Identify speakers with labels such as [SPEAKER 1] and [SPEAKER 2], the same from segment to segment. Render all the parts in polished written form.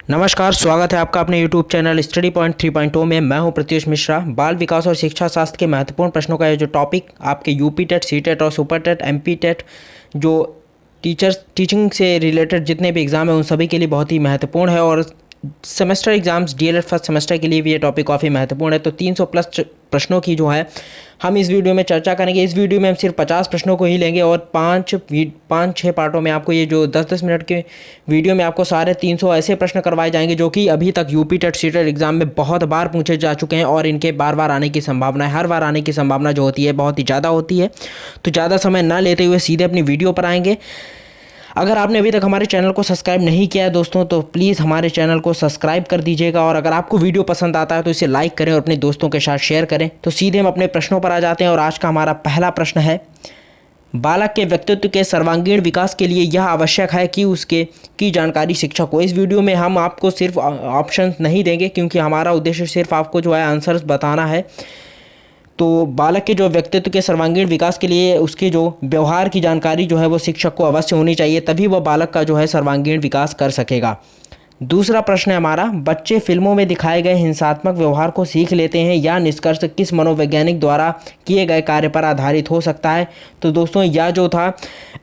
[SPEAKER 1] नमस्कार, स्वागत है आपका अपने यूट्यूब चैनल स्टडी पॉइंट 3.0 में। मैं हूं प्रत्युष मिश्रा। बाल विकास और शिक्षा शास्त्र के महत्वपूर्ण प्रश्नों का ये जो टॉपिक आपके यूपी टेट, सी टेट और सुपर टेट, एमपी टेट जो टीचिंग से रिलेटेड जितने भी एग्ज़ाम हैं उन सभी के लिए बहुत ही महत्वपूर्ण है। और semester exams DElEd first semester के लिए भी ये टॉपिक काफ़ी महत्वपूर्ण है। तो 300 प्लस प्रश्नों की जो है हम इस वीडियो में चर्चा करेंगे। इस वीडियो में हम सिर्फ 50 प्रश्नों को ही लेंगे और पाँच छः पार्टों में आपको ये जो 10-10 मिनट के वीडियो में आपको सारे 300 ऐसे प्रश्न करवाए जाएंगे जो कि अभी तक UP TET C TET exam में बहुत बार पूछे जा चुके हैं और इनके बार बार आने की संभावना है। हर बार आने की संभावना जो होती है बहुत ही ज़्यादा होती है। तो ज़्यादा समय ना लेते हुए सीधे अपनी वीडियो पर आएंगे। अगर आपने अभी तक हमारे चैनल को सब्सक्राइब नहीं किया है दोस्तों तो प्लीज़ हमारे चैनल को सब्सक्राइब कर दीजिएगा। और अगर आपको वीडियो पसंद आता है तो इसे लाइक करें और अपने दोस्तों के साथ शेयर करें। तो सीधे हम अपने प्रश्नों पर आ जाते हैं और आज का हमारा पहला प्रश्न है, बालक के व्यक्तित्व के सर्वांगीण विकास के लिए यह आवश्यक है कि उसके की जानकारी शिक्षक को। इस वीडियो में हम आपको सिर्फ ऑप्शन नहीं देंगे क्योंकि हमारा उद्देश्य सिर्फ आपको जो है आंसर्स बताना है। तो बालक के जो व्यक्तित्व के सर्वांगीण विकास के लिए उसके जो व्यवहार की जानकारी जो है वो शिक्षक को अवश्य होनी चाहिए, तभी वह बालक का जो है सर्वांगीण विकास कर सकेगा। दूसरा प्रश्न है हमारा, बच्चे फिल्मों में दिखाए गए हिंसात्मक व्यवहार को सीख लेते हैं या निष्कर्ष किस मनोवैज्ञानिक द्वारा किए गए कार्य पर आधारित हो सकता है। तो दोस्तों यह जो था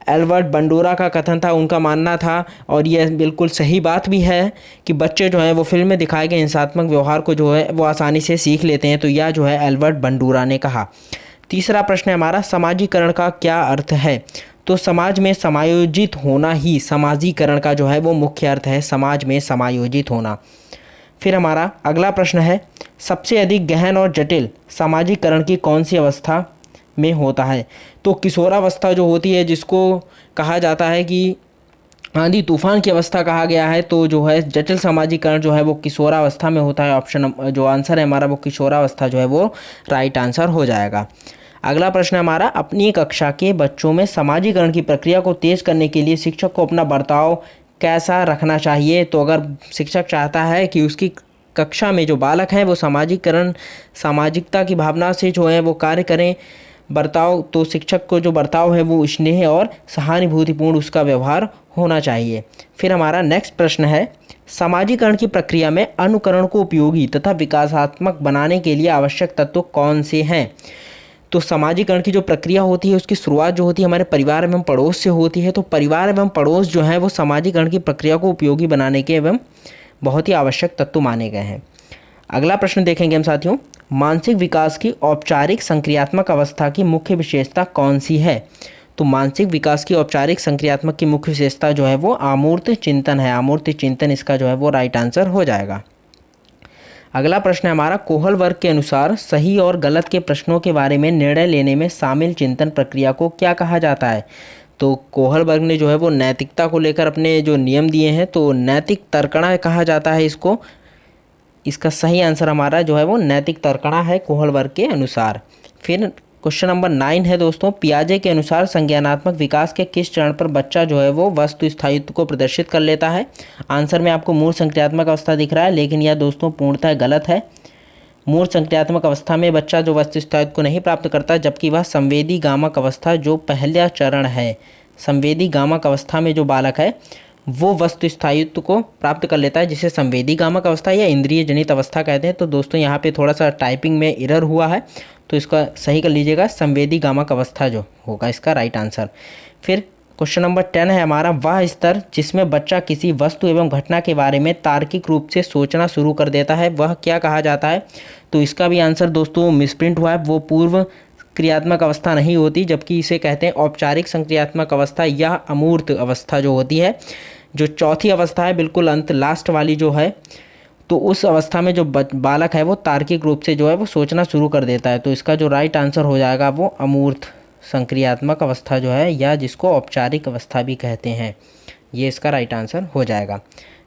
[SPEAKER 1] एल्बर्ट बंडोरा का कथन था, उनका मानना था और यह बिल्कुल सही बात भी है कि बच्चे जो हैं वो फिल्म में दिखाए गए हिंसात्मक व्यवहार को जो है वो आसानी से सीख लेते हैं। तो यह जो है एल्बर्ट बंडोरा ने कहा। तीसरा प्रश्न है हमारा, समाजीकरण का क्या अर्थ है। तो समाज में समायोजित होना ही समाजीकरण का जो है वो मुख्य अर्थ है, समाज में समायोजित होना। फिर हमारा अगला प्रश्न है, सबसे अधिक गहन और जटिल समाजीकरण की कौन सी अवस्था में होता है। तो किशोरावस्था जो होती है, जिसको कहा जाता है कि आंधी तूफान की अवस्था कहा गया है, तो जो है जटिल समाजीकरण जो है वो किशोरावस्था में होता है। ऑप्शन जो आंसर है हमारा वो किशोरावस्था जो है वो राइट आंसर हो जाएगा। अगला प्रश्न है हमारा, अपनी कक्षा के बच्चों में समाजीकरण की प्रक्रिया को तेज करने के लिए शिक्षक को अपना बर्ताव कैसा रखना चाहिए। तो अगर शिक्षक चाहता है कि उसकी कक्षा में जो बालक हैं वो सामाजिकता की भावना से जो है वो कार्य करें बर्ताव, तो शिक्षक को जो बर्ताव है वो स्नेह और सहानुभूतिपूर्ण उसका व्यवहार होना चाहिए। फिर हमारा नेक्स्ट प्रश्न है, समाजीकरण की प्रक्रिया में अनुकरण को उपयोगी तथा विकासात्मक बनाने के लिए आवश्यक तत्व कौन से हैं। तो समाजीकरण की जो प्रक्रिया होती है उसकी शुरुआत जो होती है हमारे परिवार एवं पड़ोस से होती है। तो परिवार एवं पड़ोस जो है वो समाजीकरण की प्रक्रिया को उपयोगी बनाने के एवं बहुत ही आवश्यक तत्व माने गए हैं। अगला प्रश्न देखेंगे हम साथियों, मानसिक विकास की औपचारिक संक्रियात्मक अवस्था की मुख्य विशेषता कौन सी है। तो मानसिक विकास की औपचारिक संक्रियात्मक की मुख्य विशेषता जो है वो अमूर्त चिंतन है। अमूर्त चिंतन इसका जो है वो राइट आंसर हो जाएगा। अगला प्रश्न है हमारा, कोहल वर्ग के अनुसार सही और गलत के प्रश्नों के बारे में निर्णय लेने में शामिल चिंतन प्रक्रिया को क्या कहा जाता है। तो कोहल वर्ग ने जो है वो नैतिकता को लेकर अपने जो नियम दिए हैं तो नैतिक तर्कणा कहा जाता है इसको। इसका सही आंसर हमारा जो है वो नैतिक तर्कणा है कोहल वर्ग के अनुसार। फिर क्वेश्चन नंबर 9 है दोस्तों, पियाजे के अनुसार संज्ञानात्मक विकास के किस चरण पर बच्चा जो है वो वस्तु स्थायित्व को प्रदर्शित कर लेता है। आंसर में आपको मूल संक्रियात्मक अवस्था दिख रहा है, लेकिन यह दोस्तों पूर्णतः गलत है। मूल संक्रियात्मक अवस्था में बच्चा जो वस्तु स्थायित्व को नहीं प्राप्त करता, जबकि वह संवेदी गामक अवस्था जो पहला चरण है, संवेदी गामक अवस्था में जो बालक है वो वस्तु स्थायित्व को प्राप्त कर लेता है, जिसे संवेदी गामक अवस्था या इंद्रिय जनित अवस्था कहते हैं। तो दोस्तों यहाँ पे थोड़ा सा टाइपिंग में एरर हुआ है, तो इसका सही कर लीजिएगा, संवेदी गामक अवस्था जो होगा इसका राइट आंसर। फिर क्वेश्चन नंबर 10 है हमारा, वह स्तर जिसमें बच्चा किसी वस्तु एवं घटना के बारे में तार्किक रूप से सोचना शुरू कर देता है वह क्या कहा जाता है। तो इसका भी आंसर दोस्तों मिसप्रिंट हुआ है, वो पूर्व क्रियात्मक अवस्था नहीं होती, जबकि इसे कहते हैं औपचारिक संक्रियात्मक अवस्था या अमूर्त अवस्था जो होती है। जो चौथी अवस्था है बिल्कुल अंत लास्ट वाली जो है, तो उस अवस्था में जो बालक है वो तार्किक रूप से जो है वो सोचना शुरू कर देता है। तो इसका जो राइट आंसर हो जाएगा वो अमूर्त संक्रियात्मक अवस्था जो है, या जिसको औपचारिक अवस्था भी कहते हैं, ये इसका राइट आंसर हो जाएगा।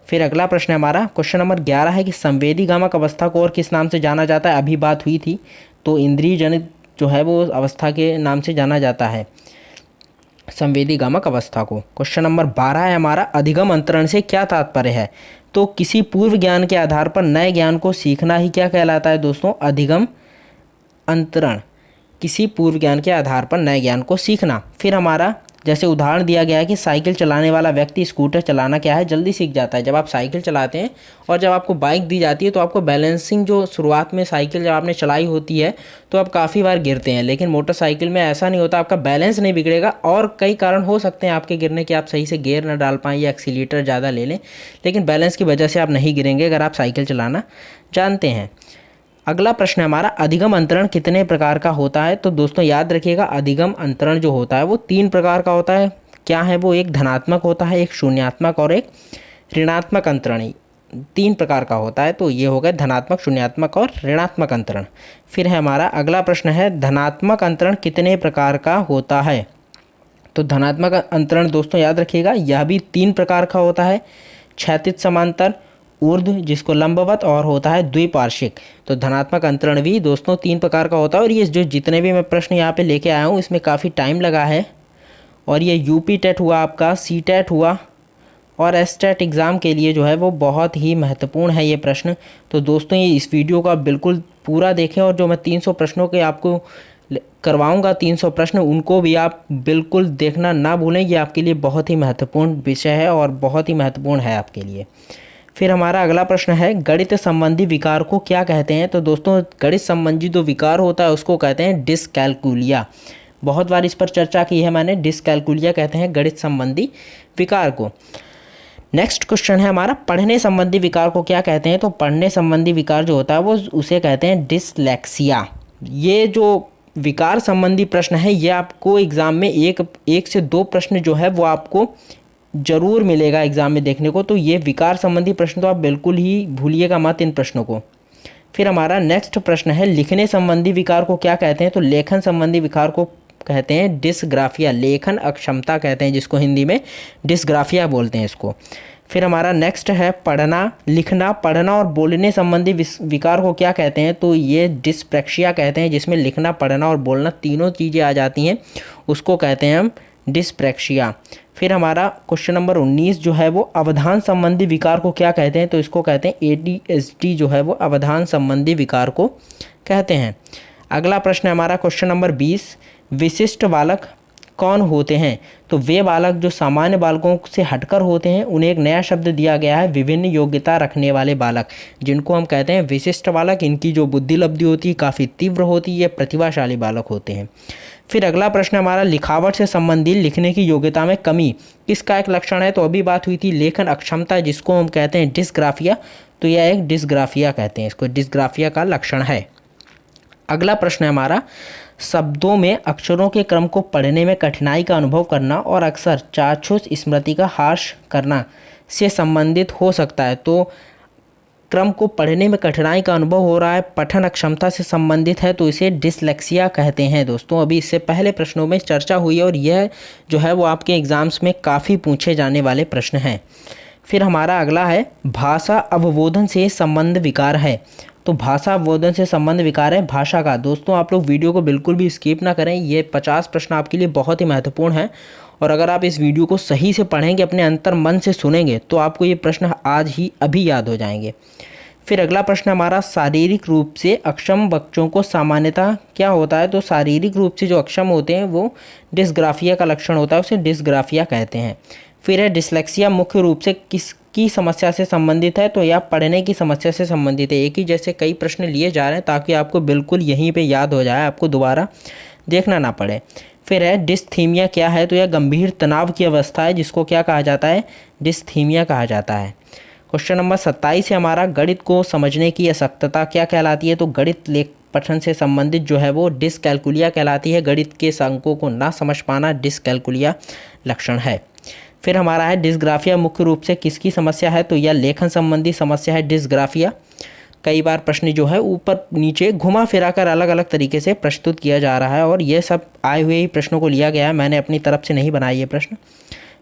[SPEAKER 1] फिर अगला प्रश्न है हमारा, क्वेश्चन नंबर 11 है कि संवेदी गामक अवस्था को और किस नाम से जाना जाता है। अभी बात हुई थी, तो इंद्रिय जनित जो है वो अवस्था के नाम से जाना जाता है संवेदी गामक अवस्था को। क्वेश्चन नंबर 12 है हमारा, अधिगम अंतरण से क्या तात्पर्य है। तो किसी पूर्व ज्ञान के आधार पर नए ज्ञान को सीखना ही क्या कहलाता है दोस्तों, अधिगम अंतरण। किसी पूर्व ज्ञान के आधार पर नए ज्ञान को सीखना। फिर हमारा जैसे उदाहरण दिया गया है कि साइकिल चलाने वाला व्यक्ति स्कूटर चलाना क्या है जल्दी सीख जाता है। जब आप साइकिल चलाते हैं और जब आपको बाइक दी जाती है तो आपको बैलेंसिंग जो शुरुआत में साइकिल जब आपने चलाई होती है तो आप काफ़ी बार गिरते हैं, लेकिन मोटरसाइकिल में ऐसा नहीं होता, आपका बैलेंस नहीं बिगड़ेगा। और कई कारण हो सकते हैं आपके गिरने के, आप सही से गियर ना डाल पाएँ या एक्सीलेटर ज़्यादा ले लें, लेकिन बैलेंस की वजह से आप नहीं गिरेंगे अगर आप साइकिल चलाना जानते हैं। अगला प्रश्न है हमारा, अधिगम अंतरण कितने प्रकार का होता है? तो दोस्तों याद रखिएगा, अधिगम अंतरण जो होता है वो 3 प्रकार का होता है। क्या है वो? एक धनात्मक होता है, एक शून्यात्मक और एक ऋणात्मक अंतरण। 3 प्रकार का होता है। तो ये हो गया धनात्मक, शून्यात्मक और ऋणात्मक अंतरण। फिर है हमारा अगला प्रश्न है, धनात्मक अंतरण कितने प्रकार का होता है? तो धनात्मक अंतरण दोस्तों याद रखिएगा, यह भी 3 प्रकार का होता है, क्षैतिज समांतर, ऊर्ध्व जिसको लंबवत, और होता है द्विपार्श्विक। तो धनात्मक अंतरण भी दोस्तों 3 प्रकार का होता है। और ये जो जितने भी मैं प्रश्न यहाँ पे लेके आया हूँ इसमें काफ़ी टाइम लगा है, और ये यूपी टेट हुआ आपका, सी टेट हुआ और एस टेट एग्ज़ाम के लिए जो है वो बहुत ही महत्वपूर्ण है ये प्रश्न। तो दोस्तों ये इस वीडियो का बिल्कुल पूरा देखें, और जो मैं 300 प्रश्नों के आपको करवाऊंगा 300 प्रश्न, उनको भी आप बिल्कुल देखना ना भूलें। ये आपके लिए बहुत ही महत्वपूर्ण विषय है और बहुत ही महत्वपूर्ण है आपके लिए। फिर हमारा अगला प्रश्न है, गणित संबंधी विकार को क्या कहते हैं? तो दोस्तों गणित संबंधी जो विकार होता है उसको कहते हैं डिसकैलकुलिया। बहुत बार इस पर चर्चा की है मैंने, डिसकैलकुलिया कहते हैं गणित संबंधी विकार को। नेक्स्ट क्वेश्चन है हमारा, पढ़ने संबंधी विकार को क्या कहते हैं? तो पढ़ने संबंधी विकार जो होता है वो उसे कहते हैं डिसलेक्सिया। ये जो विकार संबंधी प्रश्न है ये आपको एग्ज़ाम में एक से 2 प्रश्न जो है वो आपको ज़रूर मिलेगा एग्ज़ाम में देखने को। तो ये विकार संबंधी प्रश्न तो आप बिल्कुल ही भूलिएगा मत इन प्रश्नों को। फिर हमारा नेक्स्ट प्रश्न है, लिखने संबंधी विकार को क्या कहते हैं? तो लेखन संबंधी विकार को कहते हैं डिस्ग्राफिया, लेखन अक्षमता कहते हैं जिसको हिंदी में डिस्ग्राफिया बोलते हैं इसको। फिर हमारा नेक्स्ट है, पढ़ना, लिखना, पढ़ना और बोलने संबंधी विकार को क्या कहते हैं? तो ये डिस्प्रैक्सिया कहते हैं, जिसमें लिखना, पढ़ना और बोलना तीनों चीज़ें आ जाती हैं, उसको कहते हैं हम डिस्प्रैक्सिया। फिर हमारा क्वेश्चन नंबर 19 जो है वो अवधान संबंधी विकार को क्या कहते हैं? तो इसको कहते हैं ADHD जो है वो अवधान संबंधी विकार को कहते हैं। अगला प्रश्न है हमारा क्वेश्चन नंबर 20, विशिष्ट बालक कौन होते हैं? तो वे बालक जो सामान्य बालकों से हटकर होते हैं, उन्हें एक नया शब्द दिया गया है, विभिन्न योग्यता रखने वाले बालक, जिनको हम कहते हैं विशिष्ट बालक। इनकी जो बुद्धि लब्धि होती है काफ़ी तीव्र होती है, प्रतिभाशाली बालक होते हैं। फिर अगला प्रश्न हमारा, लिखावट से संबंधित लिखने की योग्यता में कमी किसका एक लक्षण है? तो अभी बात हुई थी लेखन अक्षमता, जिसको हम कहते हैं डिस्ग्राफिया। तो यह एक डिस्ग्राफिया कहते हैं इसको, डिस्ग्राफिया का लक्षण है। अगला प्रश्न है हमारा, शब्दों में अक्षरों के क्रम को पढ़ने में कठिनाई का अनुभव करना और अक्सर चाक्षुष स्मृति का ह्रास करना से संबंधित हो सकता है। तो क्रम को पढ़ने में कठिनाई का अनुभव हो रहा है, पठन अक्षमता से संबंधित है, तो इसे डिसलेक्सिया कहते हैं। दोस्तों अभी इससे पहले प्रश्नों में चर्चा हुई है और यह जो है वो आपके एग्ज़ाम्स में काफ़ी पूछे जाने वाले प्रश्न हैं। फिर हमारा अगला है, भाषा अवबोधन से संबंध विकार है। तो भाषा अवबोधन से संबंध विकार है भाषा का। दोस्तों आप लोग वीडियो को बिल्कुल भी स्किप ना करें, ये 50 प्रश्न आपके लिए बहुत ही महत्वपूर्ण है, और अगर आप इस वीडियो को सही से पढ़ेंगे, अपने अंतर मन से सुनेंगे, तो आपको ये प्रश्न आज ही अभी याद हो जाएंगे। फिर अगला प्रश्न हमारा, शारीरिक रूप से अक्षम बच्चों को सामान्यतः क्या होता है? तो शारीरिक रूप से जो अक्षम होते हैं वो डिस्ग्राफिया का लक्षण होता है, उसे डिस्ग्राफिया कहते हैं। फिर है, डिसलेक्सिया मुख्य रूप से किसकी समस्या से संबंधित है? तो यह पढ़ने की समस्या से संबंधित है। एक ही जैसे कई प्रश्न लिए जा रहे हैं ताकि आपको बिल्कुल यहीं पे याद हो जाए, आपको दोबारा देखना ना पड़े। फिर है, डिस्थीमिया क्या है? तो यह गंभीर तनाव की अवस्था है, जिसको क्या कहा जाता है? डिस्थीमिया कहा जाता है। क्वेश्चन नंबर 27 है हमारा, गणित को समझने की अशक्तता क्या कहलाती है? तो गणित लेख पठन से संबंधित जो है वो डिसकैलकुलिया कहलाती है। गणित के अंकों को ना समझ पाना डिसकैलकुलिया लक्षण है। फिर हमारा है, डिस्ग्राफिया मुख्य रूप से किसकी समस्या है? तो यह लेखन संबंधी समस्या है डिस्ग्राफिया। कई बार प्रश्न जो है ऊपर नीचे घुमा फिरा कर अलग अलग तरीके से प्रस्तुत किया जा रहा है, और ये सब आए हुए ही प्रश्नों को लिया गया है, मैंने अपनी तरफ से नहीं बनाया ये प्रश्न।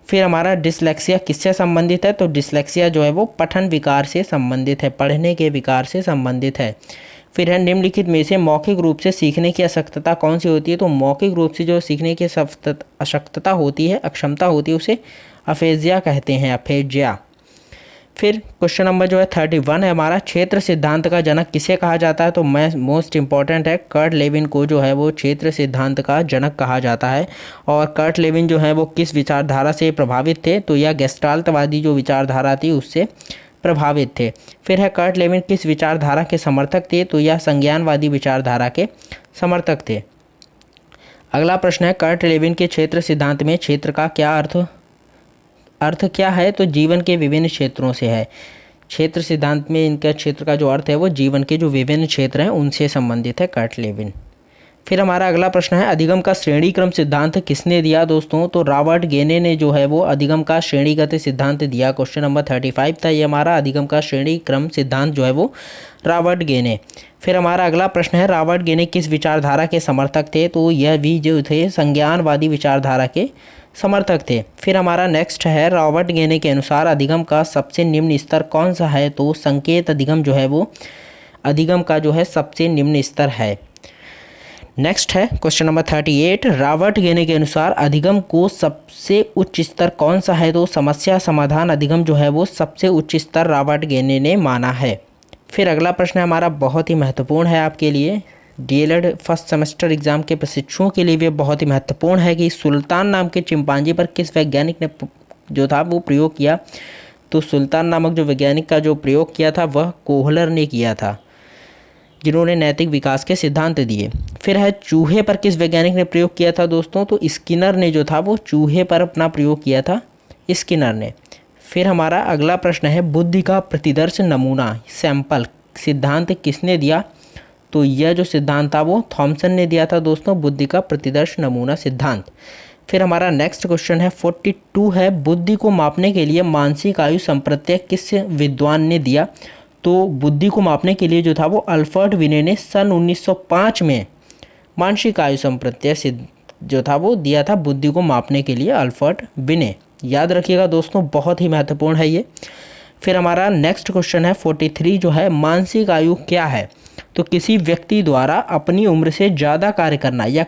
[SPEAKER 1] फिर हमारा, डिसलेक्सिया किससे संबंधित है? तो डिसलेक्सिया जो है वो पठन विकार से संबंधित है, पढ़ने के विकार से संबंधित है। फिर है, निम्नलिखित में से मौखिक रूप से सीखने की अशक्तता कौन सी होती है? तो मौखिक रूप से जो सीखने की अशक्तता होती है, अक्षमता होती है, उसे अफेजिया कहते हैं, अफेजिया। फिर क्वेश्चन नंबर जो है 31 है हमारा, क्षेत्र सिद्धांत का जनक किसे कहा जाता है? तो मैं मोस्ट इंपॉर्टेंट है, कर्ट लेविन को जो है वो क्षेत्र सिद्धांत का जनक कहा जाता है। और कर्ट लेविन जो है वो किस विचारधारा से प्रभावित थे? तो यह गेस्टाल्टवादी जो विचारधारा थी उससे प्रभावित थे। फिर है कर्ट लेविन किस विचारधारा के समर्थक थे? तो यह संज्ञानवादी विचारधारा के समर्थक थे। अगला प्रश्न है, कर्ट लेविन के क्षेत्र सिद्धांत में क्षेत्र का क्या अर्थ क्या है? तो जीवन के विभिन्न क्षेत्रों से है। क्षेत्र सिद्धांत में इनका क्षेत्र का जो अर्थ है वो जीवन के जो विभिन्न क्षेत्र हैं उनसे संबंधित है कर्ट लेविन। फिर हमारा अगला प्रश्न है, अधिगम का श्रेणी क्रम सिद्धांत किसने दिया? दोस्तों तो रॉबर्ट गेने ने जो है वो अधिगम का श्रेणीगत सिद्धांत दिया। क्वेश्चन नंबर 35 था ये हमारा, अधिगम का श्रेणी क्रम सिद्धांत जो है वो रॉबर्ट गेने। फिर हमारा अगला प्रश्न है, रॉबर्ट गेने किस विचारधारा के समर्थक थे? तो यह भी जो थे संज्ञानवादी विचारधारा के समर्थक थे। फिर हमारा नेक्स्ट है, रॉबर्ट गेने के अनुसार अधिगम का सबसे निम्न स्तर कौन सा है? तो संकेत अधिगम जो है वो अधिगम का जो है सबसे निम्न स्तर है। नेक्स्ट है क्वेश्चन नंबर 38, रॉबर्ट गेने के अनुसार अधिगम को सबसे उच्च स्तर कौन सा है? तो समस्या समाधान अधिगम जो है वो सबसे उच्च स्तर रॉबर्ट गेने ने माना है। फिर अगला प्रश्न हमारा बहुत ही महत्वपूर्ण है आपके लिए, डीएलएड फर्स्ट सेमेस्टर एग्जाम के प्रशिक्षुओं के लिए भी बहुत ही महत्वपूर्ण है कि सुल्तान नाम के चिंपांजी पर किस वैज्ञानिक ने जो था वो प्रयोग किया? तो सुल्तान नामक जो वैज्ञानिक का जो प्रयोग किया था वह कोहलर ने किया था, जिन्होंने नैतिक विकास के सिद्धांत दिए। फिर है, चूहे पर किस वैज्ञानिक ने प्रयोग किया था? दोस्तों तो स्किनर ने जो था वो चूहे पर अपना प्रयोग किया था, स्किनर ने। फिर हमारा अगला प्रश्न है, बुद्धि का प्रतिदर्श नमूना सैंपल सिद्धांत किसने दिया? तो यह जो सिद्धांत था वो थॉमसन ने दिया था दोस्तों, बुद्धि का प्रतिदर्श नमूना सिद्धांत। फिर हमारा नेक्स्ट क्वेश्चन है 42 है, बुद्धि को मापने के लिए मानसिक आयु संप्रत्यय किस विद्वान ने दिया? तो बुद्धि को मापने के लिए जो था वो अल्फ्रेड बिने ने सन 1905 में मानसिक आयु संप्रत्यय जो था वो दिया था बुद्धि को मापने के लिए, अल्फ्रेड बिने। याद रखिएगा दोस्तों, बहुत ही महत्वपूर्ण है ये। फिर हमारा नेक्स्ट क्वेश्चन है 43 जो है, मानसिक आयु क्या है? तो किसी व्यक्ति द्वारा अपनी उम्र से ज़्यादा कार्य करना या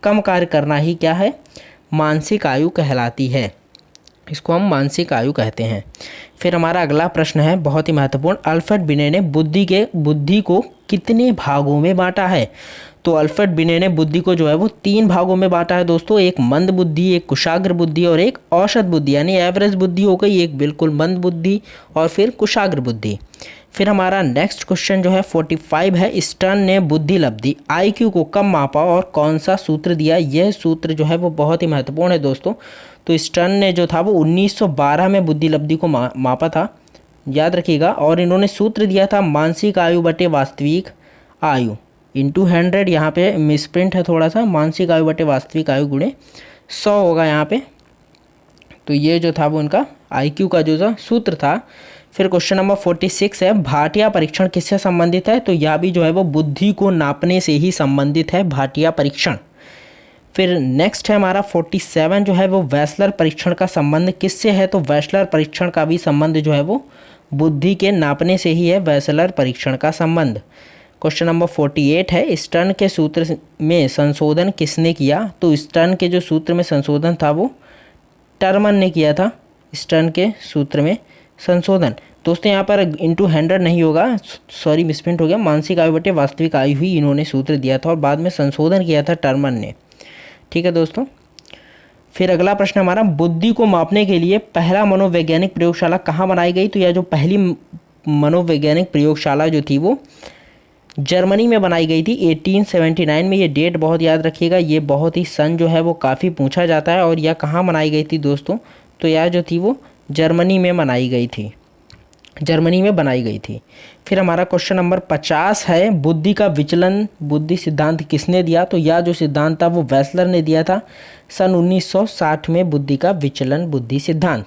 [SPEAKER 1] कम कार्य करना ही क्या है? मानसिक आयु कहलाती है, इसको हम मानसिक आयु कहते हैं। फिर हमारा अगला प्रश्न है बहुत ही महत्वपूर्ण, अल्फ्रेड बिने ने बुद्धि को कितने भागों में बांटा है? तो अल्फ्रेड बिने ने बुद्धि को जो है वो 3 भागों में बांटा है दोस्तों, एक मंद बुद्धि, एक कुशाग्र बुद्धि और एक औसत बुद्धि, यानी एवरेज बुद्धि हो गई, एक बिल्कुल मंद बुद्धि और फिर कुशाग्र बुद्धि। फिर हमारा नेक्स्ट क्वेश्चन जो है 45 है, स्टर्न ने बुद्धि लब्धि IQ को कब मापा और कौन सा सूत्र दिया? यह सूत्र जो है वो बहुत ही महत्वपूर्ण है दोस्तों। तो स्टर्न ने जो था वो 1912 में बुद्धि लब्धि को मापा था, याद रखिएगा। और इन्होंने सूत्र दिया था मानसिक आयु बटे वास्तविक आयु इंटू 100, यहाँ पे मिसप्रिंट है थोड़ा सा, मानसिक आयु बटे वास्तविक आयु गुणे 100 होगा यहाँ पे। तो ये जो था वो उनका IQ का जो था सूत्र था। फिर क्वेश्चन नंबर 46 है, भाटिया परीक्षण किससे संबंधित है? तो यह भी जो है वो बुद्धि को नापने से ही संबंधित है, भाटिया परीक्षण। फिर नेक्स्ट है हमारा 47 जो है वो, वेसलर परीक्षण का संबंध किससे है? तो वेसलर परीक्षण का भी संबंध जो है वो बुद्धि के नापने से ही है, वेसलर परीक्षण का संबंध। क्वेश्चन नंबर 48 है, स्टर्न के सूत्र में संशोधन किसने किया? तो स्टर्न के जो सूत्र में संशोधन था वो टर्मन ने किया था, स्टर्न के सूत्र में संशोधन। दोस्तों यहाँ पर इंटू 100 नहीं होगा, सॉरी मिसप्रिंट हो गया, मानसिक आयु बटे वास्तविक आयु ही इन्होंने सूत्र दिया था और बाद में संशोधन किया था टर्मन ने। ठीक है दोस्तों। फिर अगला प्रश्न हमारा, बुद्धि को मापने के लिए पहला मनोवैज्ञानिक प्रयोगशाला कहाँ बनाई गई? तो यह जो पहली मनोवैज्ञानिक प्रयोगशाला जो थी वो जर्मनी में बनाई गई थी 1879 में। ये डेट बहुत याद रखिएगा, ये बहुत ही सन जो है वो काफ़ी पूछा जाता है। और यह कहाँ बनाई गई थी दोस्तों? तो यह जो थी वो जर्मनी में बनाई गई थी, जर्मनी में बनाई गई थी। फिर हमारा क्वेश्चन नंबर 50 है, बुद्धि का विचलन बुद्धि सिद्धांत किसने दिया? तो यह जो सिद्धांत था वो वेसलर ने दिया था सन 1960 में, बुद्धि का विचलन बुद्धि सिद्धांत।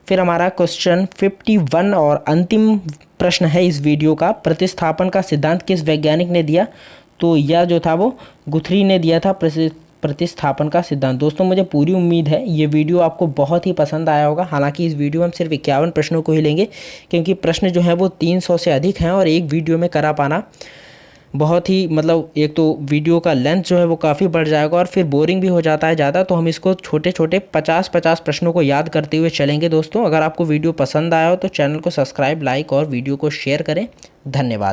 [SPEAKER 1] फिर हमारा क्वेश्चन 51 और अंतिम प्रश्न है इस वीडियो का, प्रतिस्थापन का सिद्धांत किस वैज्ञानिक ने दिया? तो यह जो था वो गुथरी ने दिया था प्रतिस्थापन का सिद्धांत। दोस्तों मुझे पूरी उम्मीद है ये वीडियो आपको बहुत ही पसंद आया होगा। हालांकि इस वीडियो में हम सिर्फ 51 प्रश्नों को ही लेंगे, क्योंकि प्रश्न जो है वो 300 से अधिक हैं और एक वीडियो में करा पाना बहुत ही मतलब एक तो वीडियो का लेंथ जो है वो काफ़ी बढ़ जाएगा और फिर बोरिंग भी हो जाता है ज़्यादा। तो हम इसको छोटे छोटे 50-50 प्रश्नों को याद करते हुए चलेंगे दोस्तों। अगर आपको वीडियो पसंद आया हो तो चैनल को सब्सक्राइब, लाइक और वीडियो को शेयर करें। धन्यवाद।